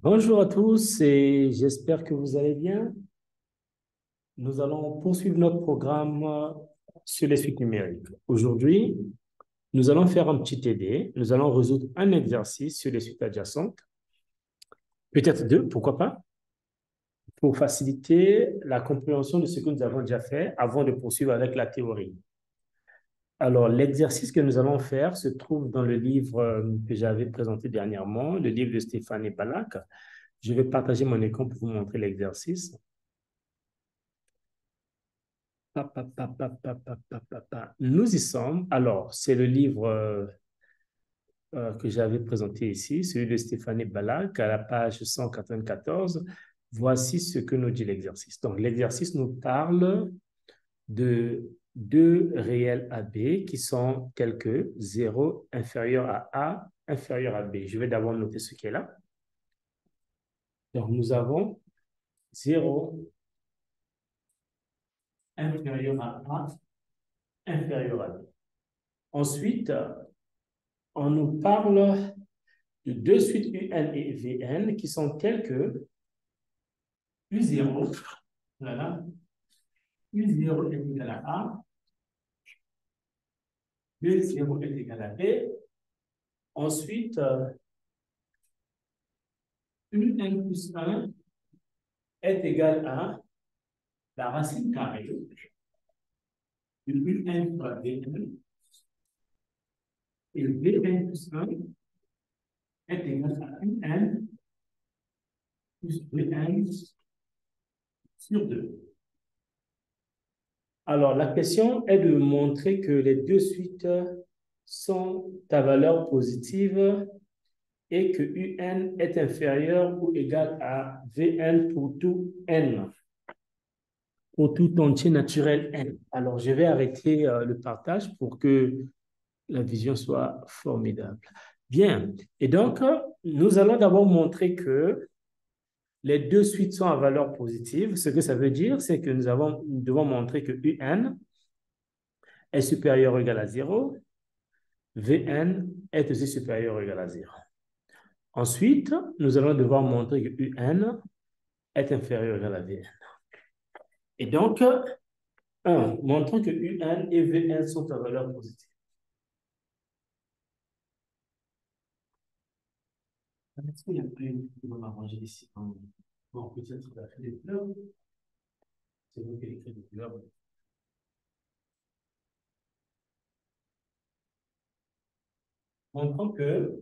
Bonjour à tous et j'espère que vous allez bien. Nous allons poursuivre notre programme sur les suites numériques. Aujourd'hui, nous allons faire un petit TD. Nous allons résoudre un exercice sur les suites adjacentes, peut-être deux, pourquoi pas, pour faciliter la compréhension de ce que nous avons déjà fait avant de poursuivre avec la théorie. Alors, l'exercice que nous allons faire se trouve dans le livre que j'avais présenté dernièrement, le livre de Stéphane Balak. Je vais partager mon écran pour vous montrer l'exercice. Nous y sommes. Alors, c'est le livre que j'avais présenté ici, celui de Stéphanie Balak, à la page 194. Voici ce que nous dit l'exercice. Donc, l'exercice nous parle de deux réels AB qui sont tels que 0 inférieur à A inférieur à B. Je vais d'abord noter ce qui est là. Donc, nous avons 0 inférieur à A inférieur à B. Ensuite, on nous parle de deux suites UN et VN qui sont telles que U0, voilà, U0 est égal à A, B0 est égal à B. Ensuite, UN plus 1 est égal à la racine carrée de UN fois VN et VN plus 1 est égal à UN plus VN sur 2. Alors, la question est de montrer que les deux suites sont à valeur positive et que UN est inférieur ou égal à VN pour tout N, pour tout entier naturel N. Alors, je vais arrêter le partage pour que la vision soit formidable. Bien. Et donc, nous allons d'abord montrer que les deux suites sont à valeur positive. Ce que ça veut dire, c'est que nous devons montrer que UN est supérieur ou égal à 0, Vn est aussi supérieur ou égal à 0. Ensuite, nous allons devoir montrer que Un est inférieur ou égal à Vn. Et donc, 1, montrons que Un et Vn sont à valeur positive. Est-ce qu'il y a plus de m'arranger ici? Bon, peut-être la fait des couleurs. C'est vous qui écrivez des couleurs. Montrons que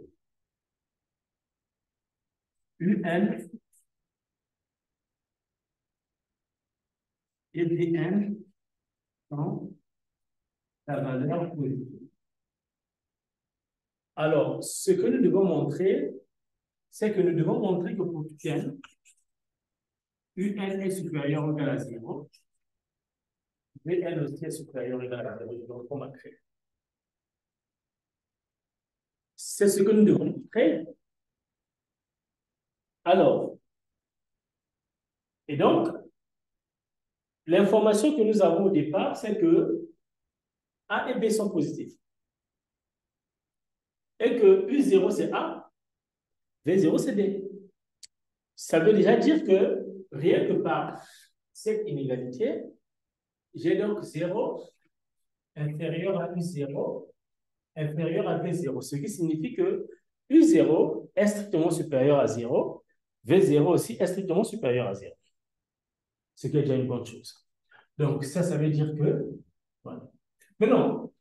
Un et Vn sont à valeur positive. Alors, ce que nous devons montrer, c'est que nous devons montrer que pour tout n, Un est supérieur ou égal à 0, Vn aussi est supérieur ou égal à 0. Donc, on va créer. C'est ce que nous devons montrer. Alors, et donc, l'information que nous avons au départ, c'est que A et B sont positifs. Et que U0 c'est A, V0 c'est B. Ça veut déjà dire que rien que par cette inégalité, j'ai donc 0 inférieur à U0 inférieur à V0, ce qui signifie que U0 est strictement supérieur à 0, V0 aussi est strictement supérieur à 0. Ce qui est déjà une bonne chose. Donc, ça veut dire que, voilà. Maintenant,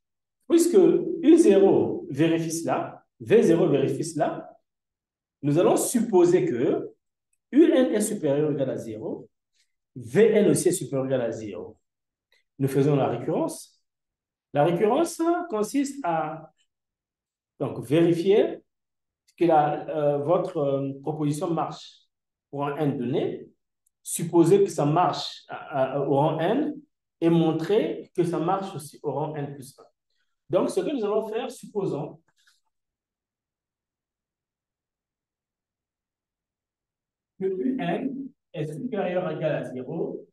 puisque U0 vérifie cela, V0 vérifie cela, nous allons supposer que UN est supérieur ou égal à 0, VN aussi est supérieur ou égal à 0. Nous faisons la récurrence. La récurrence consiste à donc, vérifier que votre proposition marche pour un n donné, supposer que ça marche au rang n et montrer que ça marche aussi au rang n plus 1. Donc, ce que nous allons faire, supposons que Un est supérieur ou égal à 0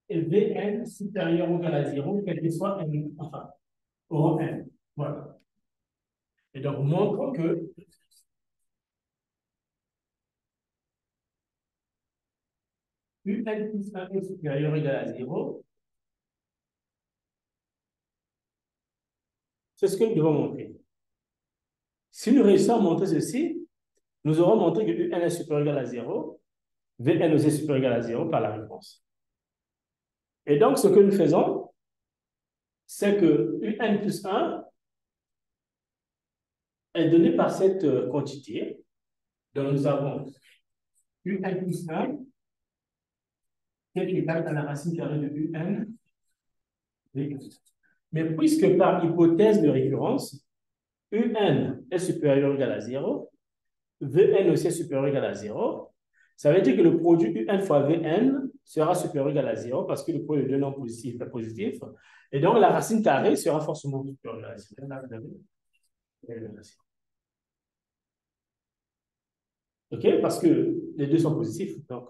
et Vn supérieur ou égal à 0, quel que soit n, enfin, au rang n. Voilà. Et donc, montrons que UN plus 1 est supérieur ou égal à 0. C'est ce que nous devons montrer. Si nous réussissons à montrer ceci, nous aurons montré que UN est supérieur ou égal à 0, Vn aussi est supérieur ou égal à 0 par la réponse. Et donc, ce que nous faisons, c'est que UN plus 1 est donné par cette quantité. Donc, nous avons UN plus 1 qui est égal à la racine carrée de UN. Mais puisque par hypothèse de récurrence, UN est supérieur ou égal à 0, Vn aussi est supérieur ou égal à 0, ça veut dire que le produit UN fois Vn sera supérieur ou égal à 0 parce que le produit de deux nombres positifs est positif. Et donc, la racine carrée sera forcément supérieure à 0. OK? Parce que les deux sont positifs. Donc,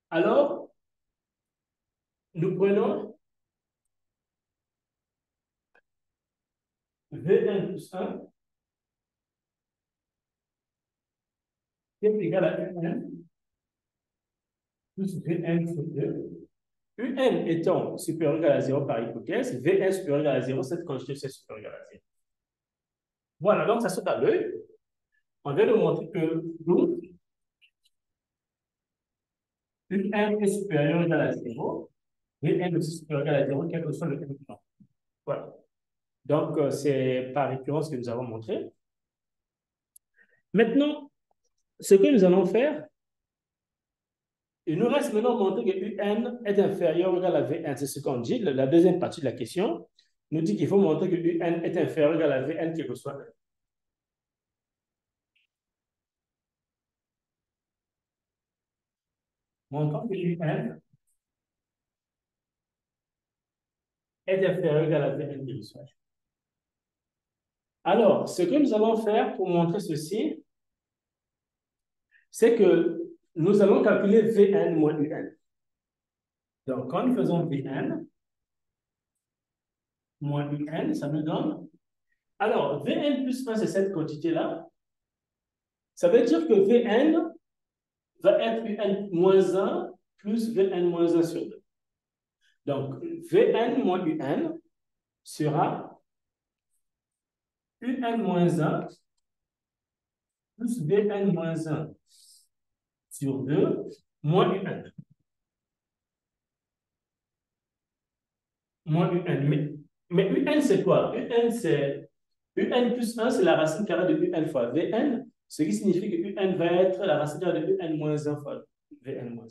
alors, nous prenons Vn plus 1 qui est égal à UN plus Vn sur 2. UN étant supérieur ou égal à 0 par hypothèse, Vn supérieur ou égal à 0, cette quantité c'est supérieur ou égal à 0. Voilà, donc ça saute à l'œil. On vient de montrer que nous, UN est supérieur ou égal à 0, Vn aussi supérieur ou égal à 0, quel que soit le n. Voilà. Donc, c'est par récurrence que nous avons montré. Maintenant, ce que nous allons faire, il nous reste maintenant montrer que UN est inférieur ou égal à Vn. C'est ce qu'on dit. La deuxième partie de la question nous dit qu'il faut montrer que UN est inférieur ou égal à Vn, quel que soit n. Montrons que UN est inférieur ou égal à Vn, quel que soit n. Alors, ce que nous allons faire pour montrer ceci, c'est que nous allons calculer Vn moins UN. Donc, quand nous faisons Vn moins UN, ça nous donne... Alors, Vn plus 1, c'est cette quantité-là. Ça veut dire que Vn va être UN moins 1 plus Vn moins 1 sur 2. Donc, Vn moins UN sera UN moins 1 plus Vn moins 1 sur 2 moins UN. Moins UN. Mais UN, c'est quoi? UN, c'est UN plus 1, c'est la racine carrée de UN fois Vn, ce qui signifie que UN va être la racine carrée de UN moins 1 fois Vn moins 1.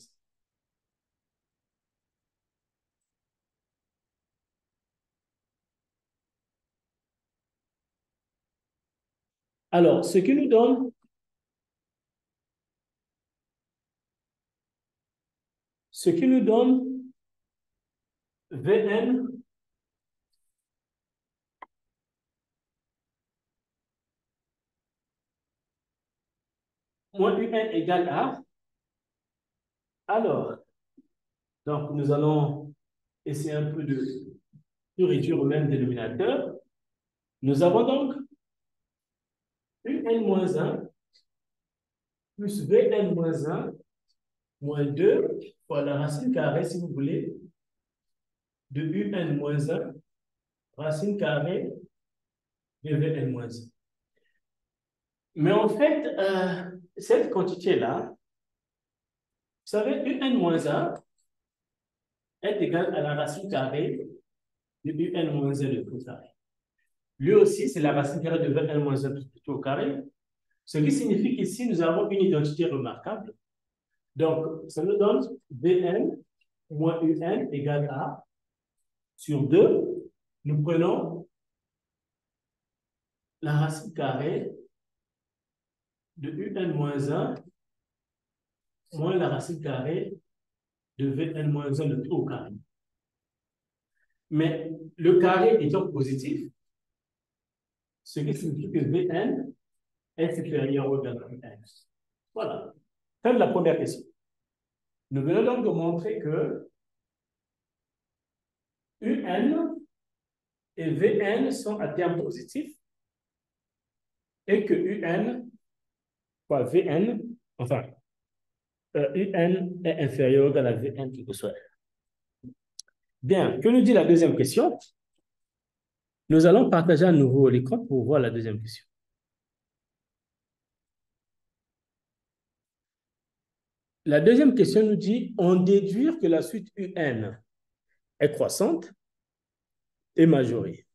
Alors, ce qui nous donne Vn moins UN égale à... Alors, donc nous allons essayer un peu de réduire au même dénominateur. Nous avons donc UN moins 1 plus Vn moins 1 moins 2 fois la racine carrée, si vous voulez, de UN moins 1 racine carrée de Vn moins 1. Mais en fait, cette quantité-là, vous savez, UN moins 1 est égal à la racine carrée de UN moins 1 de tout carré. Lui aussi, c'est la racine carrée de Vn moins 1 tout au carré. Ce qui signifie qu'ici, nous avons une identité remarquable. Donc, ça nous donne Vn moins Un égale à, sur 2, nous prenons la racine carrée de Un moins 1 moins la racine carrée de Vn moins 1 de tout au carré. Mais le carré étant positif, ce qui signifie que Vn est supérieur ou égal à Un. Voilà. Fin de la première question. Nous venons donc de montrer que UN et Vn sont à terme positif et que UN fois Vn, enfin, UN est inférieur ou égal à VN qui que soit. Bien, que nous dit la deuxième question? Nous allons partager à nouveau l'écran pour voir la deuxième question. La deuxième question nous dit, on déduire que la suite UN est croissante et majorée,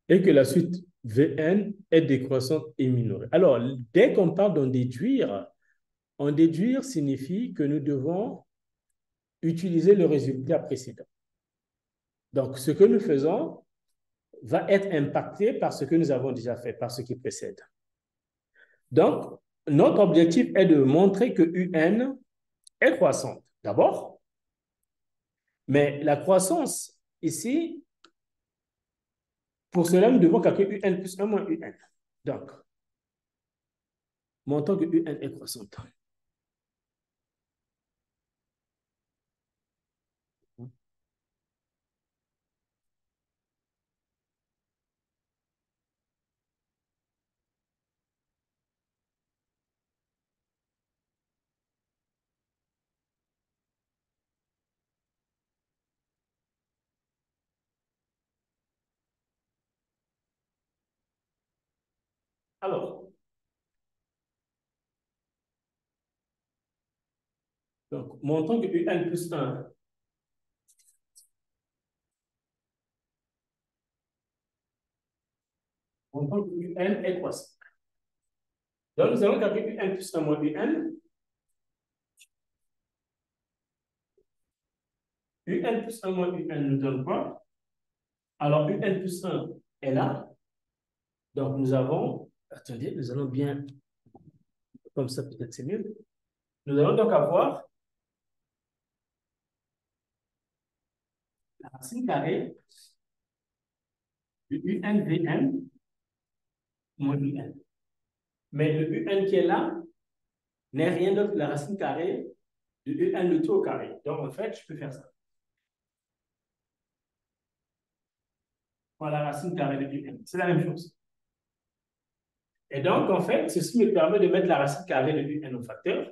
et que la suite Vn est décroissante et minorée. Alors, dès qu'on parle d'en déduire, en déduire signifie que nous devons utiliser le résultat précédent. Donc, ce que nous faisons va être impacté par ce que nous avons déjà fait, par ce qui précède. Donc, notre objectif est de montrer que UN est croissante, d'abord, mais la croissance, ici, pour cela, nous devons calculer UN plus 1 moins UN. Donc, montrons que UN est croissante. Alors, donc, montrons que UN plus 1, montrons que UN est croissant. Donc, nous allons calculer UN plus 1 moins UN. UN plus 1 moins UN nous donne quoi? Alors, UN plus 1 est là. Donc, nous avons, attendez, nous allons bien, comme ça peut-être c'est mieux. Nous allons donc avoir la racine carrée de UNVN moins UN. Mais le UN qui est là n'est rien d'autre que la racine carrée de UN le tout au carré. Donc, en fait, je peux faire ça. Voilà la racine carrée de UN. C'est la même chose. Et donc, en fait, ceci me permet de mettre la racine carrée de UN au facteur.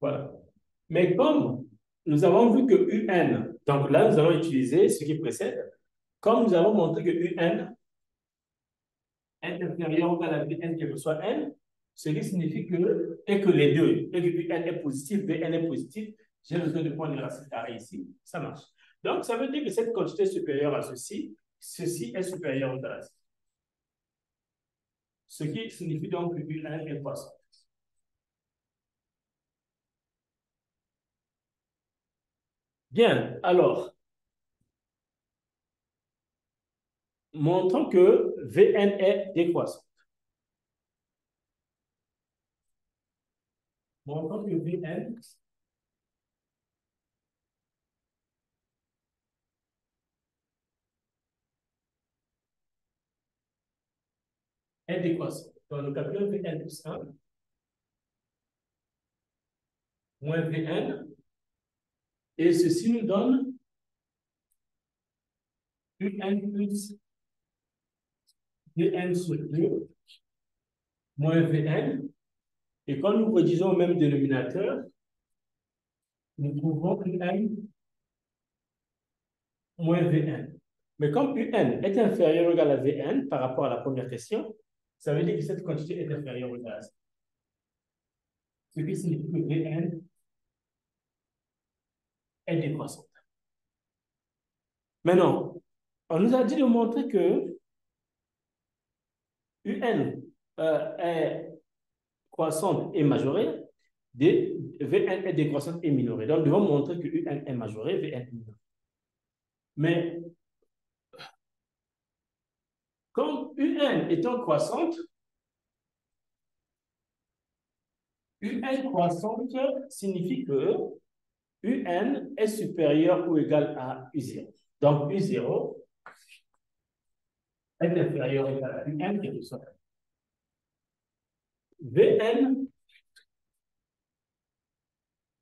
Voilà. Mais comme nous avons vu que UN, donc là, nous allons utiliser ce qui précède, comme nous avons montré que UN est inférieur ou égal à Vn quel que soit N, ce qui signifie que, et que les deux, et que UN est positif, Vn est positif, j'ai besoin de prendre une racine carrée ici, ça marche. Donc, ça veut dire que cette quantité est supérieure à ceci, ceci est supérieur au racine. Ce qui signifie donc que UN est croissant. Bien, alors, montrons que Vn est décroissant. Montrons que Vn est décroissant. Donc, nous calculons Vn plus 1 moins Vn, et ceci nous donne Un plus Vn sur 2 moins Vn. Et quand nous réduisons au même dénominateur, nous trouvons Un moins Vn. Mais comme Un est inférieur ou égal à Vn par rapport à la première question, ça veut dire que cette quantité est inférieure ou égal à ça. Ce qui signifie que Vn est décroissante. Maintenant, on nous a dit de montrer que UN est croissante et majorée, Vn est décroissante et minorée. Donc, nous devons montrer que UN est majorée, Vn est minorée. Mais comme UN étant croissante, UN croissante signifie que UN est supérieur ou égal à U0. Donc, U0 est inférieur ou égal à UN, quel que soit. Vn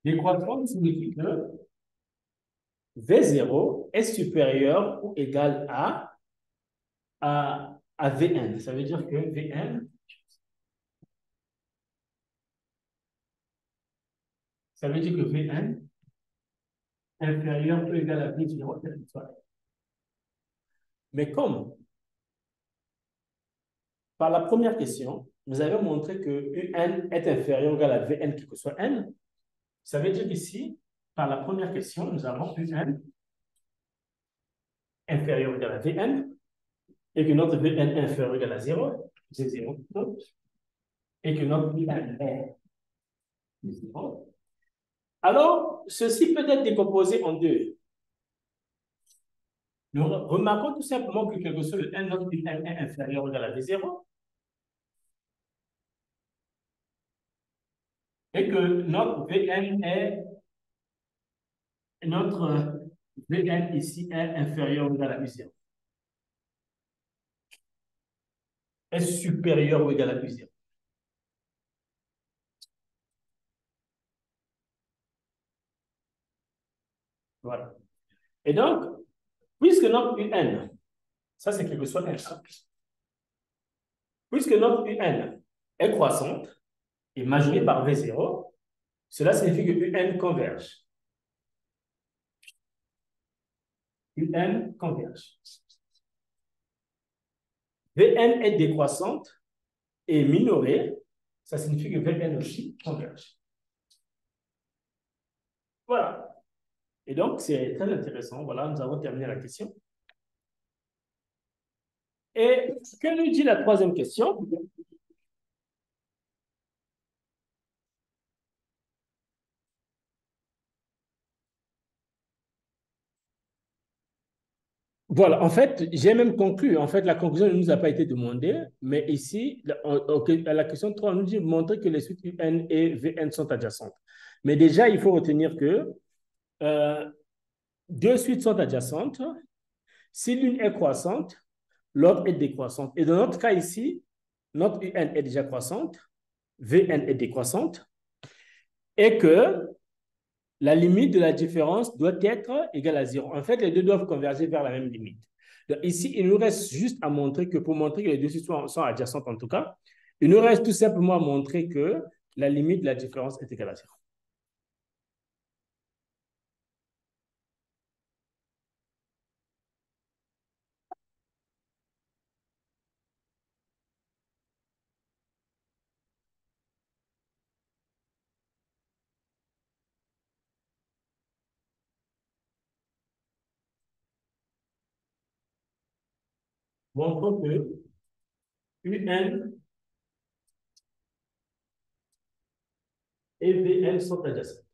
Décroissante signifie que V0 est supérieur ou égal à Vn. Ça veut dire que Vn, ça veut dire que Vn inférieur ou égal à V0. Mais comme par la première question, nous avons montré que Un est inférieur ou égal à Vn, quel que soit n, ça veut dire qu'ici, par la première question, nous avons Un inférieur ou égal à Vn, et que notre Vn est inférieur ou égal à 0, c'est 0, et que notre Vn est 0. Alors, ceci peut être décomposé en deux. Nous remarquons tout simplement que quelque chose, le n, notre Vn est inférieur ou égal à V0, et que notre Vn est, notre Vn ici est inférieur ou égal à U0. Est supérieur ou égal à U0. Voilà. Et donc, puisque notre UN, ça c'est quelque chose d'extra, puisque notre UN est croissante et majorée par V0, cela signifie que UN converge. UN converge. Vn est décroissante et minorée, ça signifie que Vn aussi converge. Voilà. Et donc, c'est très intéressant. Voilà, nous avons terminé la question. Et que nous dit la troisième question? Voilà, en fait, j'ai même conclu. En fait, la conclusion ne nous a pas été demandée, mais ici, la question 3 nous dit montrer que les suites UN et VN sont adjacentes. Mais déjà, il faut retenir que deux suites sont adjacentes. Si l'une est croissante, l'autre est décroissante. Et dans notre cas ici, notre UN est déjà croissante, VN est décroissante, et que la limite de la différence doit être égale à 0. En fait, les deux doivent converger vers la même limite. Donc, ici, il nous reste juste à montrer que, pour montrer que les deux sont adjacentes en tout cas, il nous reste tout simplement à montrer que la limite de la différence est égale à 0. Montrons que UN et VN sont adjacentes.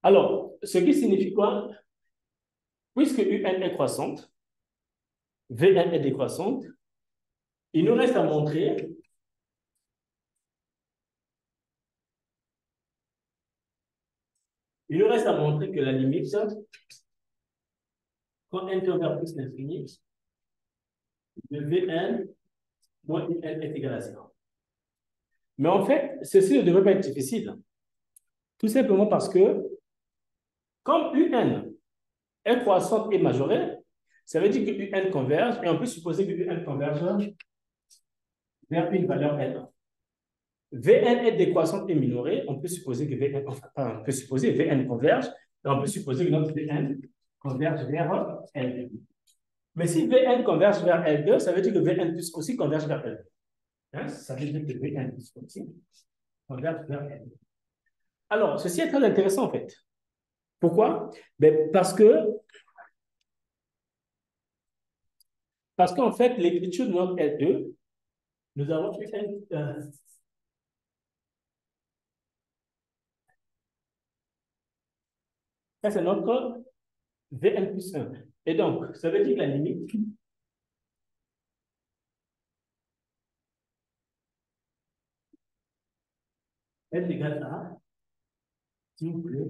Alors, ce qui signifie quoi? Puisque UN est croissante, VN est décroissante, il nous reste à montrer que la limite, quand n tend vers plus l'infini, de Vn moins Un est égal à 0. Mais en fait, ceci ne devrait pas être difficile. Tout simplement parce que, comme Un est croissante et majorée, ça veut dire que Un converge, et on peut supposer que Un converge vers une valeur N. Vn est décroissante et minorée, on peut supposer que Vn, on peut supposer Vn converge, et on peut supposer que notre Vn converge vers L2. Mais si Vn converge vers L2, ça veut dire que Vn plus aussi converge vers L2. Hein? Ça veut dire que Vn plus aussi converge vers L2. Alors, ceci est très intéressant en fait. Pourquoi? Ben, parce qu'en fait, l'écriture de notre L2, nous avons fait ça c'est notre Vn plus 1. Et donc, ça veut dire que la limite est égale à, s'il vous plaît,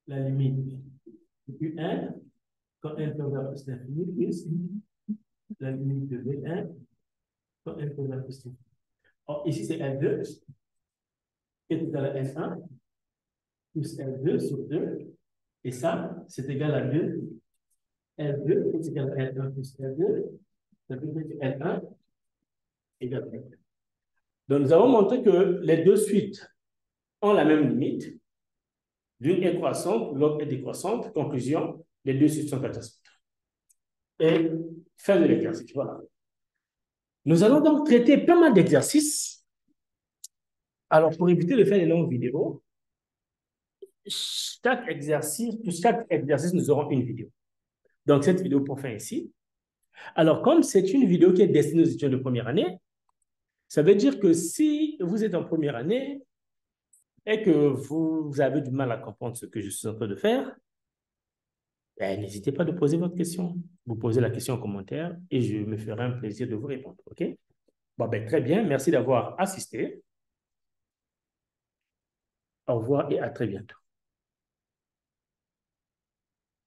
la limite de Un quand n tend vers plus l'infini plus la limite de V1 quand n tend vers plus l'infini. Or, ici, c'est N2 qui est égal à N1 plus L2 sur 2. Et ça, c'est égal à 2. L2 est égal à L1 plus L2. Ça veut dire que L1 égale à L2. Donc, nous avons montré que les deux suites ont la même limite. L'une est croissante, l'autre est décroissante. Conclusion, les deux suites sont adjacentes. Et fin de l'exercice. Voilà. Nous allons donc traiter pas mal d'exercices. Alors, pour éviter de faire des longues vidéos, chaque exercice, nous aurons une vidéo. Donc, cette vidéo pour fin ici. Alors, comme c'est une vidéo qui est destinée aux étudiants de première année, ça veut dire que si vous êtes en première année et que vous avez du mal à comprendre ce que je suis en train de faire, ben, n'hésitez pas à poser votre question. Vous posez la question en commentaire et je me ferai un plaisir de vous répondre. OK? Bon, ben, très bien. Merci d'avoir assisté. Au revoir et à très bientôt.